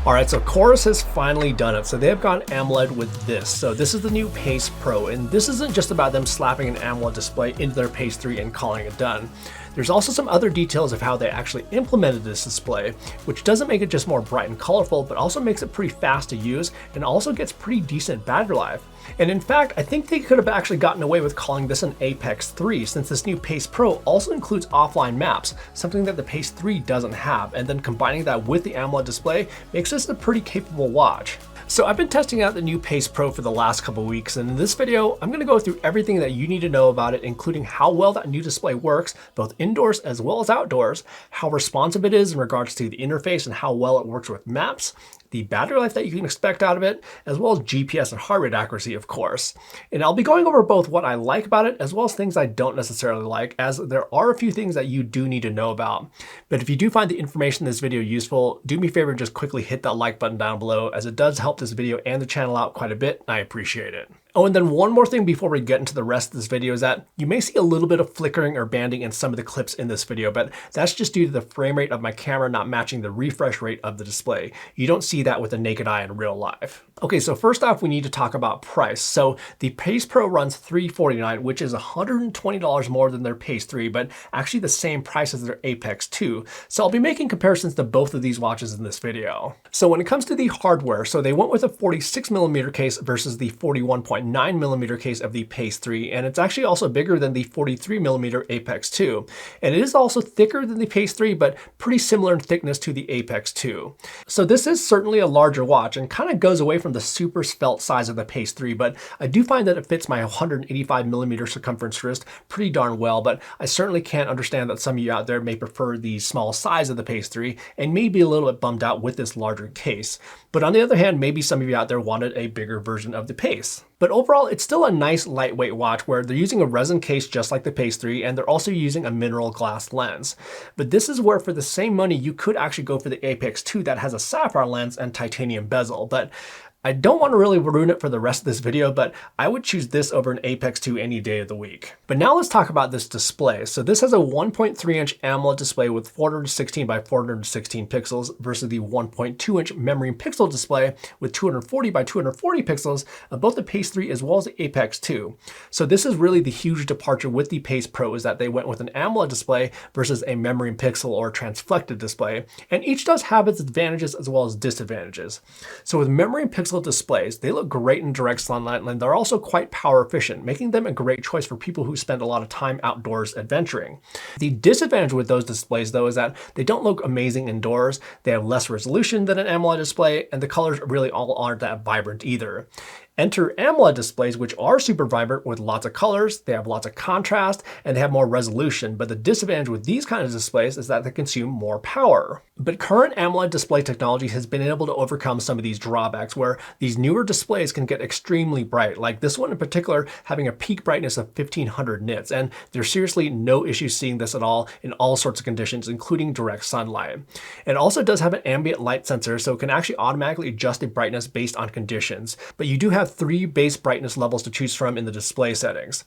All right, so COROS has finally done it. So they have gone AMOLED with this. So this is the new Pace Pro, and this isn't just about them slapping an AMOLED display into their Pace 3 and calling it done. There's also some other details of how they actually implemented this display, which doesn't make it just more bright and colorful, but also makes it pretty fast to use and also gets pretty decent battery life. And in fact, I think they could have actually gotten away with calling this an Apex 3, since this new Pace Pro also includes offline maps, something that the Pace 3 doesn't have, and then combining that with the AMOLED display makes this a pretty capable watch. So I've been testing out the new Pace Pro for the last couple weeks, and in this video, I'm going to go through everything that you need to know about it, including how well that new display works, both indoors as well as outdoors, how responsive it is in regards to the interface and how well it works with maps, the battery life that you can expect out of it, as well as GPS and heart rate accuracy, of course. And I'll be going over both what I like about it as well as things I don't necessarily like, as there are a few things that you do need to know about. But if you do find the information in this video useful, do me a favor and just quickly hit that like button down below, as it does help this video and the channel out quite a bit, and I appreciate it. Oh, and then one more thing before we get into the rest of this video is that you may see a little bit of flickering or banding in some of the clips in this video, but that's just due to the frame rate of my camera not matching the refresh rate of the display. You don't see that with the naked eye in real life. Okay, so first off, we need to talk about price. So the Pace Pro runs $349, which is $120 more than their Pace 3, but actually the same price as their Apex 2. So I'll be making comparisons to both of these watches in this video. So when it comes to the hardware, so they went with a 46mm case versus the 41.9mm case of the Pace 3, and it's actually also bigger than the 43mm Apex 2. And it is also thicker than the Pace 3, but pretty similar in thickness to the Apex 2. So this is certainly a larger watch and kind of goes away from the super svelte size of the Pace 3, but I do find that it fits my 185mm circumference wrist pretty darn well, but I certainly can't understand that some of you out there may prefer the small size of the Pace 3 and may be a little bit bummed out with this larger case. But on the other hand, maybe some of you out there wanted a bigger version of the Pace. But overall, it's still a nice lightweight watch where they're using a resin case just like the Pace 3, and they're also using a mineral glass lens. But this is where for the same money, you could actually go for the Apex 2 that has a sapphire lens and titanium bezel. But I don't want to really ruin it for the rest of this video, but I would choose this over an Apex 2 any day of the week. But now let's talk about this display. So this has a 1.3-inch AMOLED display with 416 by 416 pixels versus the 1.2-inch memory pixel display with 240 by 240 pixels of both the Pace 3 as well as the Apex 2. So this is really the huge departure with the Pace Pro, is that they went with an AMOLED display versus a memory pixel or transflected display. And each does have its advantages as well as disadvantages. So with memory pixel displays, they look great in direct sunlight, and they're also quite power efficient, making them a great choice for people who spend a lot of time outdoors adventuring. The disadvantage with those displays, though, is that they don't look amazing indoors. They have less resolution than an AMOLED display, and the colors really all aren't that vibrant either. Enter AMOLED displays, which are super vibrant with lots of colors, they have lots of contrast, and they have more resolution, but the disadvantage with these kinds of displays is that they consume more power. But current AMOLED display technology has been able to overcome some of these drawbacks, where these newer displays can get extremely bright, like this one in particular having a peak brightness of 1500 nits, and there's seriously no issue seeing this at all in all sorts of conditions, including direct sunlight. It also does have an ambient light sensor, so it can actually automatically adjust the brightness based on conditions, but you do have 3 base brightness levels to choose from in the display settings.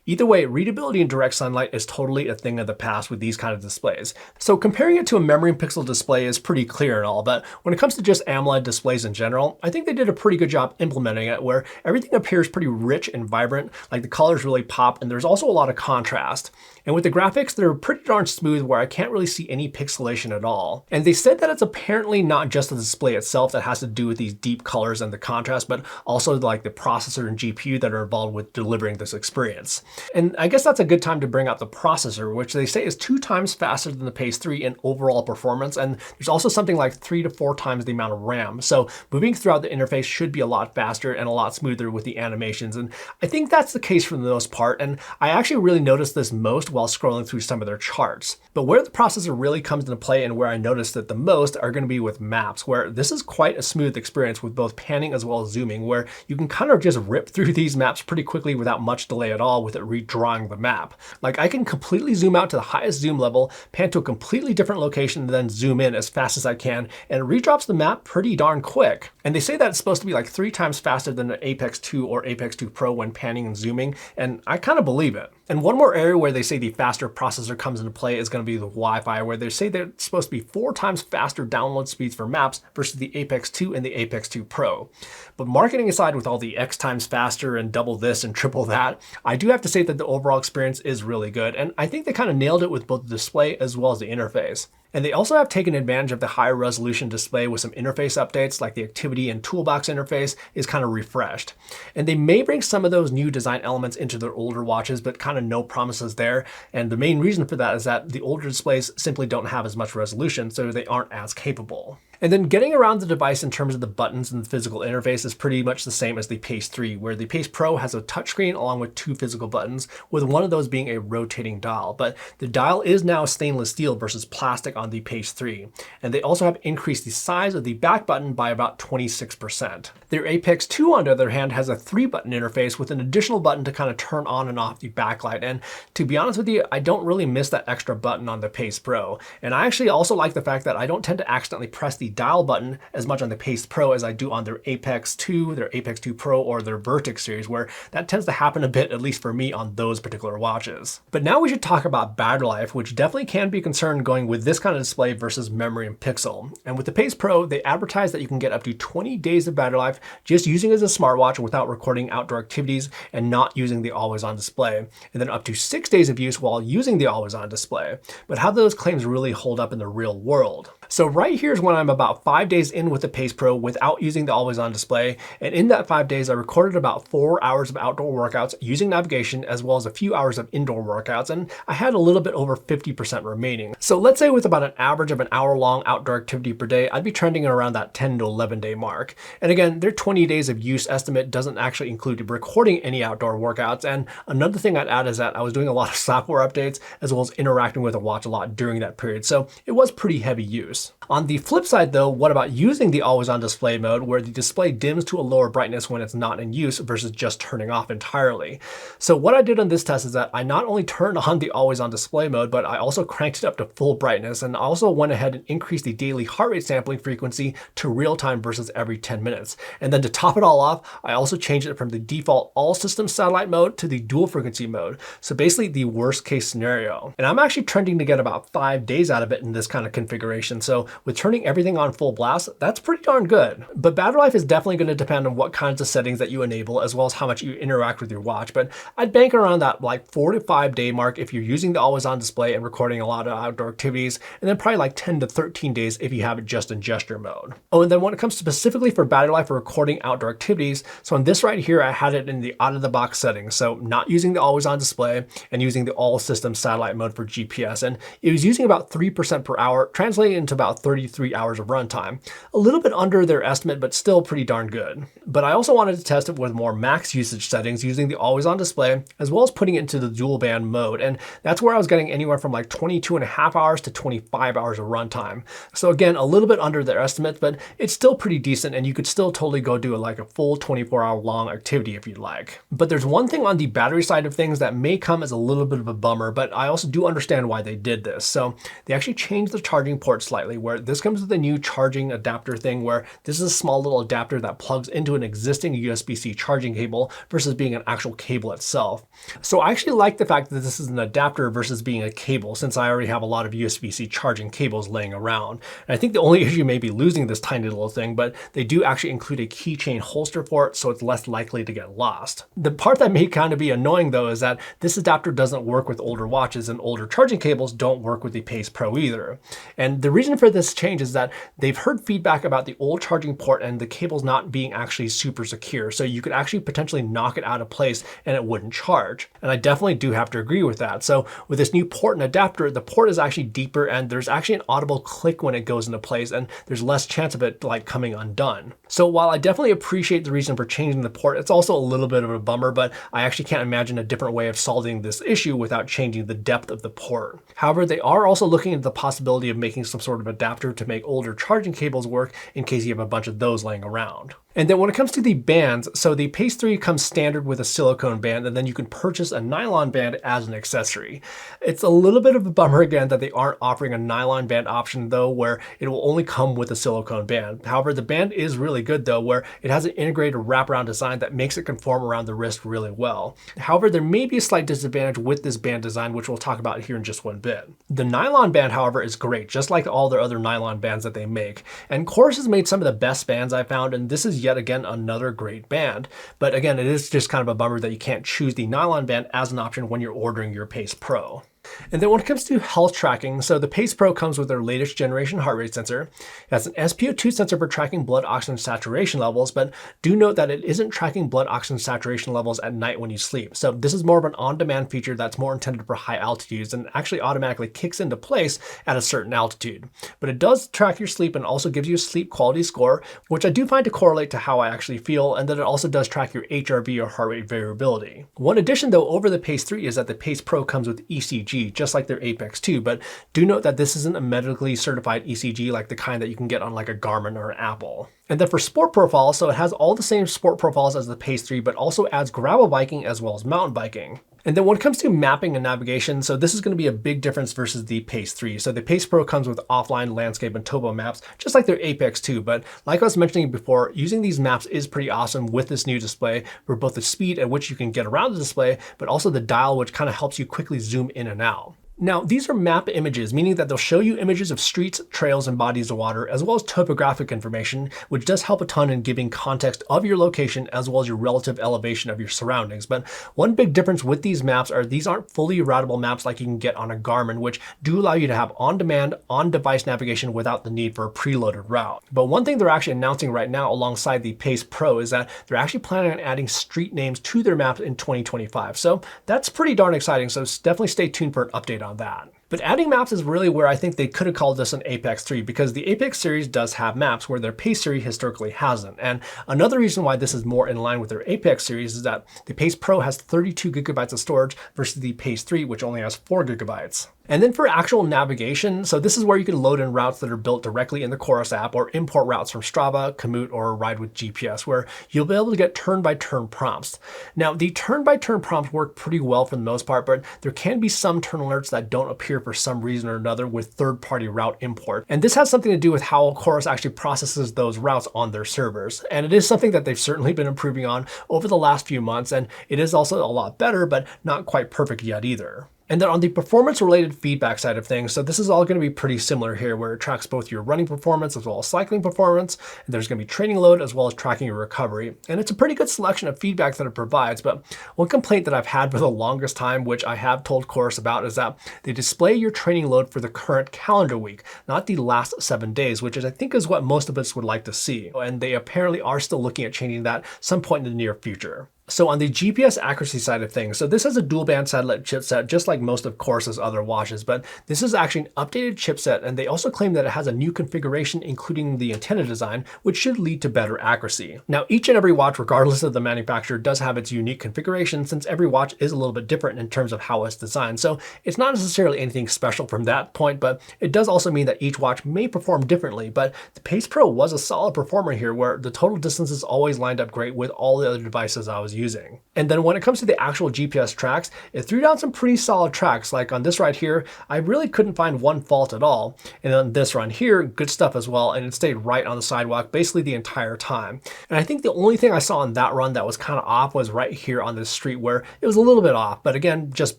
Either way, readability in direct sunlight is totally a thing of the past with these kind of displays. So comparing it to a memory pixel display is pretty clear and all, but when it comes to just AMOLED displays in general, I think they did a pretty good job implementing it, where everything appears pretty rich and vibrant, like the colors really pop, and there's also a lot of contrast. And with the graphics, they're pretty darn smooth, where I can't really see any pixelation at all. And they said that it's apparently not just the display itself that has to do with these deep colors and the contrast, but also like the processor and GPU that are involved with delivering this experience. And I guess that's a good time to bring out the processor, which they say is 2 times faster than the Pace 3 in overall performance, and there's also something like 3 to 4 times the amount of RAM. So moving throughout the interface should be a lot faster and a lot smoother with the animations, and I think that's the case for the most part, and I actually really noticed this most while scrolling through some of their charts. But where the processor really comes into play and where I noticed it the most are going to be with maps, where this is quite a smooth experience with both panning as well as zooming, where you you can kind of just rip through these maps pretty quickly without much delay at all with it redrawing the map. Like I can completely zoom out to the highest zoom level, pan to a completely different location, and then zoom in as fast as I can, and it redrops the map pretty darn quick. And they say that it's supposed to be like 3 times faster than an Apex 2 or Apex 2 Pro when panning and zooming, and I kind of believe it. And one more area where they say the faster processor comes into play is going to be the Wi-Fi, where they say that it's supposed to be 4 times faster download speeds for maps versus the Apex 2 and the Apex 2 Pro. But marketing aside, with all the X times faster and double this and triple that, I do have to say that the overall experience is really good, and I think they kind of nailed it with both the display as well as the interface. And they also have taken advantage of the higher resolution display with some interface updates, like the activity and toolbox interface is kind of refreshed. And they may bring some of those new design elements into their older watches, but kind of no promises there. And the main reason for that is that the older displays simply don't have as much resolution, so they aren't as capable. And then getting around the device in terms of the buttons and the physical interface is pretty much the same as the Pace 3, where the Pace Pro has a touchscreen along with 2 physical buttons, with one of those being a rotating dial. But the dial is now stainless steel versus plastic on the Pace 3. And they also have increased the size of the back button by about 26%. Their Apex 2, on the other hand, has a 3-button interface with an additional button to kind of turn on and off the backlight. And to be honest with you, I don't really miss that extra button on the Pace Pro. And I actually also like the fact that I don't tend to accidentally press the dial button as much on the Pace Pro as I do on their Apex 2, their Apex 2 Pro, or their Vertex series, where that tends to happen a bit, at least for me, on those particular watches. But now we should talk about battery life, which definitely can be a concern going with this kind of display versus memory and pixel. And with the Pace Pro, they advertise that you can get up to 20 days of battery life just using it as a smartwatch without recording outdoor activities and not using the always-on display, and then up to 6 days of use while using the always-on display. But how do those claims really hold up in the real world? So right here is when I'm about 5 days in with the Pace Pro without using the always-on display, and in that 5 days I recorded about 4 hours of outdoor workouts using navigation as well as a few hours of indoor workouts, and I had a little bit over 50% remaining. So let's say with about an average of an hour-long outdoor activity per day, I'd be trending around that 10 to 11 day mark. And again, their 20 days of use estimate doesn't actually include recording any outdoor workouts, and another thing I'd add is that I was doing a lot of software updates as well as interacting with the watch a lot during that period, so it was pretty heavy use. On the flip side though, what about using the always-on display mode where the display dims to a lower brightness when it's not in use versus just turning off entirely? So what I did on this test is that I not only turned on the always-on display mode, but I also cranked it up to full brightness, and I also went ahead and increased the daily heart rate sampling frequency to real time versus every 10 minutes. And then to top it all off, I also changed it from the default all system satellite mode to the dual frequency mode. So basically the worst case scenario. And I'm actually trending to get about 5 days out of it in this kind of configuration. So with turning everything on full blast, that's pretty darn good. But battery life is definitely going to depend on what kinds of settings that you enable as well as how much you interact with your watch. But I'd bank around that like 4 to 5 day mark if you're using the always on display and recording a lot of outdoor activities, and then probably like 10 to 13 days if you have it just in gesture mode. Oh, and then when it comes specifically for battery life for recording outdoor activities, so on this right here, I had it in the out of the box settings. So not using the always on display and using the all system satellite mode for GPS. And it was using about 3% per hour, translating into about 33 hours of runtime. A little bit under their estimate, but still pretty darn good. But I also wanted to test it with more max usage settings using the always on display, as well as putting it into the dual band mode. And that's where I was getting anywhere from like 22.5 hours to 25 hours of runtime. So again, a little bit under their estimate, but it's still pretty decent, and you could still totally go do like a full 24-hour long activity if you'd like. But there's one thing on the battery side of things that may come as a little bit of a bummer, but I also do understand why they did this. So they actually changed the charging port slightly, where this comes with a new charging adapter thing, where this is a small little adapter that plugs into an existing USB-C charging cable versus being an actual cable itself. So I actually like the fact that this is an adapter versus being a cable, since I already have a lot of USB-C charging cables laying around. And I think the only issue may be losing this tiny little thing, but they do actually include a keychain holster for it, so it's less likely to get lost. The part that may kind of be annoying though is that this adapter doesn't work with older watches, and older charging cables don't work with the Pace Pro either. And the reason for this change is that they've heard feedback about the old charging port and the cables not being actually super secure, so you could actually potentially knock it out of place and it wouldn't charge. And I definitely do have to agree with that. So with this new port and adapter, the port is actually deeper, and there's actually an audible click when it goes into place, and there's less chance of it like coming undone. So while I definitely appreciate the reason for changing the port, it's also a little bit of a bummer, but I actually can't imagine a different way of solving this issue without changing the depth of the port. However, they are also looking at the possibility of making some sort of of adapter to make older charging cables work in case you have a bunch of those laying around. And then when it comes to the bands, so the Pace 3 comes standard with a silicone band, and then you can purchase a nylon band as an accessory. It's a little bit of a bummer again that they aren't offering a nylon band option though, where it will only come with a silicone band. However, the band is really good though, where it has an integrated wraparound design that makes it conform around the wrist really well. However, there may be a slight disadvantage with this band design, which we'll talk about here in just one bit. The nylon band, however, is great, just like all their other nylon bands that they make. And COROS has made some of the best bands I found, and this is yet again another great band. But again, it is just kind of a bummer that you can't choose the nylon band as an option when you're ordering your Pace Pro. And then when it comes to health tracking, so the Pace Pro comes with their latest generation heart rate sensor. It has an SpO2 sensor for tracking blood oxygen saturation levels, but do note that it isn't tracking blood oxygen saturation levels at night when you sleep. So this is more of an on-demand feature that's more intended for high altitudes and actually automatically kicks into place at a certain altitude. But it does track your sleep and also gives you a sleep quality score, which I do find to correlate to how I actually feel, and then it also does track your HRV or heart rate variability. One addition though over the Pace 3 is that the Pace Pro comes with ECG, just like their Apex 2, but do note that this isn't a medically certified ECG like the kind that you can get on like a Garmin or an Apple. And then for sport profiles, so it has all the same sport profiles as the Pace 3, but also adds gravel biking as well as mountain biking. And then when it comes to mapping and navigation, so this is going to be a big difference versus the Pace 3. So the Pace Pro comes with offline landscape and topo maps, just like their Apex 2. But like I was mentioning before, using these maps is pretty awesome with this new display for both the speed at which you can get around the display, but also the dial, which kind of helps you quickly zoom in and out. Now, these are map images, meaning that they'll show you images of streets, trails, and bodies of water, as well as topographic information, which does help a ton in giving context of your location, as well as your relative elevation of your surroundings. But one big difference with these maps are these aren't fully routable maps like you can get on a Garmin, which do allow you to have on-demand, on-device navigation without the need for a preloaded route. But one thing they're actually announcing right now alongside the Pace Pro is that they're actually planning on adding street names to their maps in 2025. So that's pretty darn exciting, so definitely stay tuned for an update on that. But adding maps is really where I think they could have called this an Apex 3, because the Apex series does have maps where their Pace series historically hasn't. And another reason why this is more in line with their Apex series is that the Pace Pro has 32 gigabytes of storage versus the Pace 3, which only has 4 gigabytes. And then for actual navigation, so this is where you can load in routes that are built directly in the COROS app or import routes from Strava, Komoot, or Ride with GPS, where you'll be able to get turn-by-turn prompts. Now, the turn-by-turn prompts work pretty well for the most part, but there can be some turn alerts that don't appear for some reason or another with third-party route import. And this has something to do with how COROS actually processes those routes on their servers. And it is something that they've certainly been improving on over the last few months, and it is also a lot better, but not quite perfect yet either. And then on the performance-related feedback side of things, so this is all going to be pretty similar here, where it tracks both your running performance as well as cycling performance, and there's going to be training load as well as tracking your recovery. And it's a pretty good selection of feedback that it provides, but one complaint that I've had for the longest time, which I have told COROS about, is that they display your training load for the current calendar week, not the last 7 days, which I think is what most of us would like to see. And they apparently are still looking at changing that some point in the near future. So on the GPS accuracy side of things, so this has a dual band satellite chipset, just like most of COROS's other watches, but this is actually an updated chipset, and they also claim that it has a new configuration, including the antenna design, which should lead to better accuracy. Now, each and every watch, regardless of the manufacturer, does have its unique configuration, since every watch is a little bit different in terms of how it's designed. So it's not necessarily anything special from that point, but it does also mean that each watch may perform differently. But the Pace Pro was a solid performer here, where the total distances always lined up great with all the other devices I was using. And then when it comes to the actual GPS tracks, it threw down some pretty solid tracks. Like on this right here, I really couldn't find one fault at all. And on this run here, good stuff as well. And it stayed right on the sidewalk basically the entire time. And I think the only thing I saw on that run that was kind of off was right here on this street, where it was a little bit off, but again, just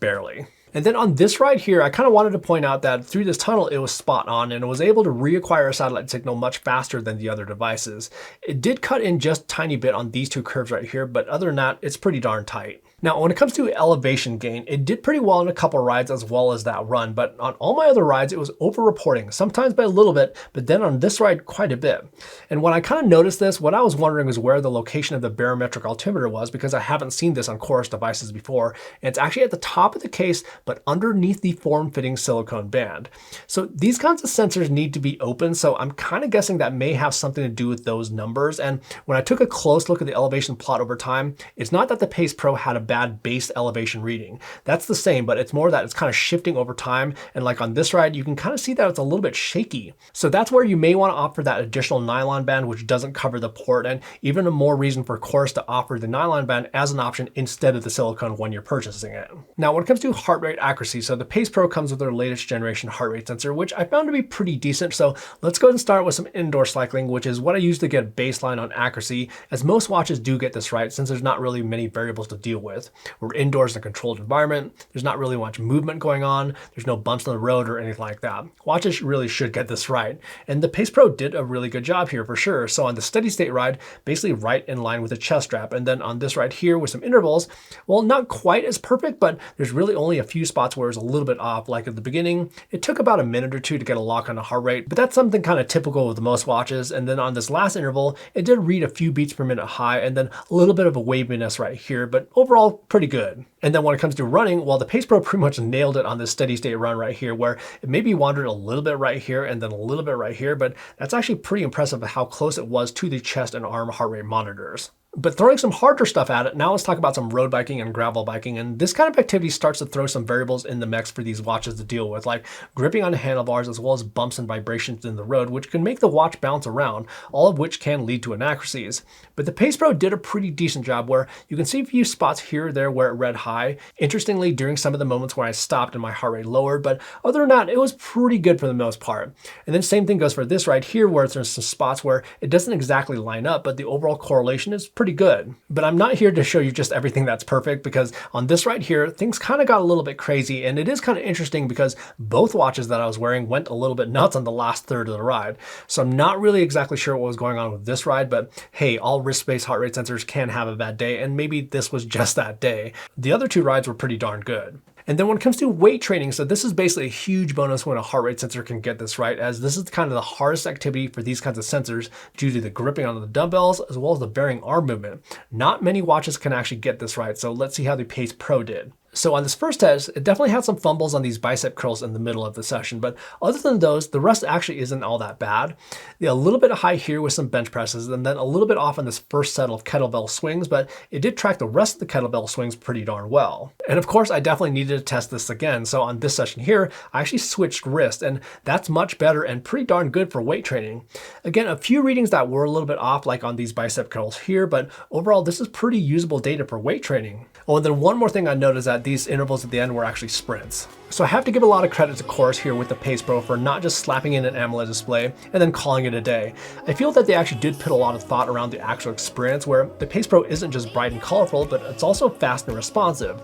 barely. And then on this ride here, I kind of wanted to point out that through this tunnel, it was spot on, and it was able to reacquire a satellite signal much faster than the other devices. It did cut in just a tiny bit on these two curves right here, but other than that, it's pretty darn tight. Now, when it comes to elevation gain, it did pretty well in a couple rides as well as that run, but on all my other rides, it was over-reporting, sometimes by a little bit, but then on this ride, quite a bit. And when I kind of noticed this, what I was wondering was where the location of the barometric altimeter was, because I haven't seen this on COROS devices before. And it's actually at the top of the case but underneath the form-fitting silicone band. So these kinds of sensors need to be open, so I'm kind of guessing that may have something to do with those numbers. And when I took a close look at the elevation plot over time, it's not that the Pace Pro had a bad base elevation reading. That's the same, but it's more that it's kind of shifting over time. And like on this ride, you can kind of see that it's a little bit shaky. So that's where you may want to opt for that additional nylon band, which doesn't cover the port, and even a more reason for COROS to offer the nylon band as an option instead of the silicone when you're purchasing it. Now, when it comes to heart rate accuracy, so the Pace Pro comes with their latest generation heart rate sensor, which I found to be pretty decent. So let's go ahead and start with some indoor cycling, which is what I use to get a baseline on accuracy, as most watches do get this right since there's not really many variables to deal with. We're indoors in a controlled environment. There's not really much movement going on. There's no bumps on the road or anything like that. Watches really should get this right. And the Pace Pro did a really good job here for sure. So on the steady state ride, basically right in line with the chest strap. And then on this ride here with some intervals, well, not quite as perfect, but there's really only a few spots where it's a little bit off. Like at the beginning, it took about a minute or two to get a lock on the heart rate, but that's something kind of typical with most watches. And then on this last interval, it did read a few beats per minute high and then a little bit of a waviness right here, but overall pretty good. And then when it comes to running, well, the Pace Pro pretty much nailed it on this steady state run right here, where it maybe wandered a little bit right here and then a little bit right here, but that's actually pretty impressive how close it was to the chest and arm heart rate monitors. But throwing some harder stuff at it, now let's talk about some road biking and gravel biking. And this kind of activity starts to throw some variables in the mix for these watches to deal with, like gripping on the handlebars as well as bumps and vibrations in the road, which can make the watch bounce around, all of which can lead to inaccuracies. But the Pace Pro did a pretty decent job where you can see a few spots here or there where it read high. Interestingly, during some of the moments where I stopped and my heart rate lowered, but other than that, it was pretty good for the most part. And then same thing goes for this right here, where there's some spots where it doesn't exactly line up, but the overall correlation is pretty good. But I'm not here to show you just everything that's perfect, because on this right here, things kind of got a little bit crazy, and it is kind of interesting because both watches that I was wearing went a little bit nuts on the last third of the ride. So I'm not really exactly sure what was going on with this ride, but hey, all wrist-based heart rate sensors can have a bad day, and maybe this was just that day. The other two rides were pretty darn good. And then when it comes to weight training, so this is basically a huge bonus when a heart rate sensor can get this right, as this is kind of the hardest activity for these kinds of sensors due to the gripping on the dumbbells as well as the bearing arm movement. Not many watches can actually get this right, so let's see how the Pace Pro did. So on this first test, it definitely had some fumbles on these bicep curls in the middle of the session, but other than those, the rest actually isn't all that bad. A little bit high here with some bench presses, and then a little bit off on this first set of kettlebell swings, but it did track the rest of the kettlebell swings pretty darn well. And of course, I definitely needed to test this again. So on this session here, I actually switched wrist, and that's much better and pretty darn good for weight training. Again, a few readings that were a little bit off, like on these bicep curls here, but overall, this is pretty usable data for weight training. Oh, and then one more thing I noticed that these intervals at the end were actually sprints. So I have to give a lot of credit to COROS here with the Pace Pro for not just slapping in an AMOLED display and then calling it a day. I feel that they actually did put a lot of thought around the actual experience, where the Pace Pro isn't just bright and colorful, but it's also fast and responsive.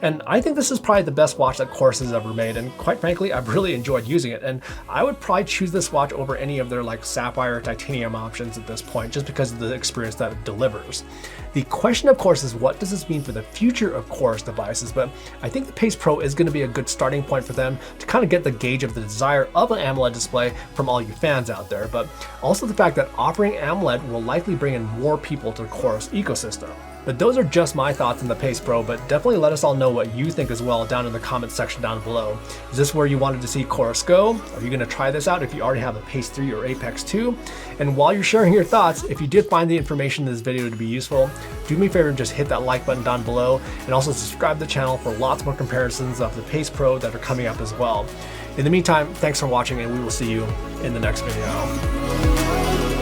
And I think this is probably the best watch that COROS has ever made, and quite frankly, I've really enjoyed using it, and I would probably choose this watch over any of their like sapphire or titanium options at this point, just because of the experience that it delivers. The question, of course, is what does this mean for the future of COROS devices? But I think the Pace Pro is going to be a good starting point for them to kind of get the gauge of the desire of an AMOLED display from all you fans out there, but also the fact that offering AMOLED will likely bring in more people to the COROS ecosystem. But those are just my thoughts on the Pace Pro, but definitely let us all know what you think as well down in the comments section down below. Is this where you wanted to see COROS go? Are you going to try this out if you already have a Pace 3 or Apex 2? And while you're sharing your thoughts, if you did find the information in this video to be useful, do me a favor and just hit that like button down below, and also subscribe to the channel for lots more comparisons of the Pace Pro that are coming up as well. In the meantime, thanks for watching, and we will see you in the next video.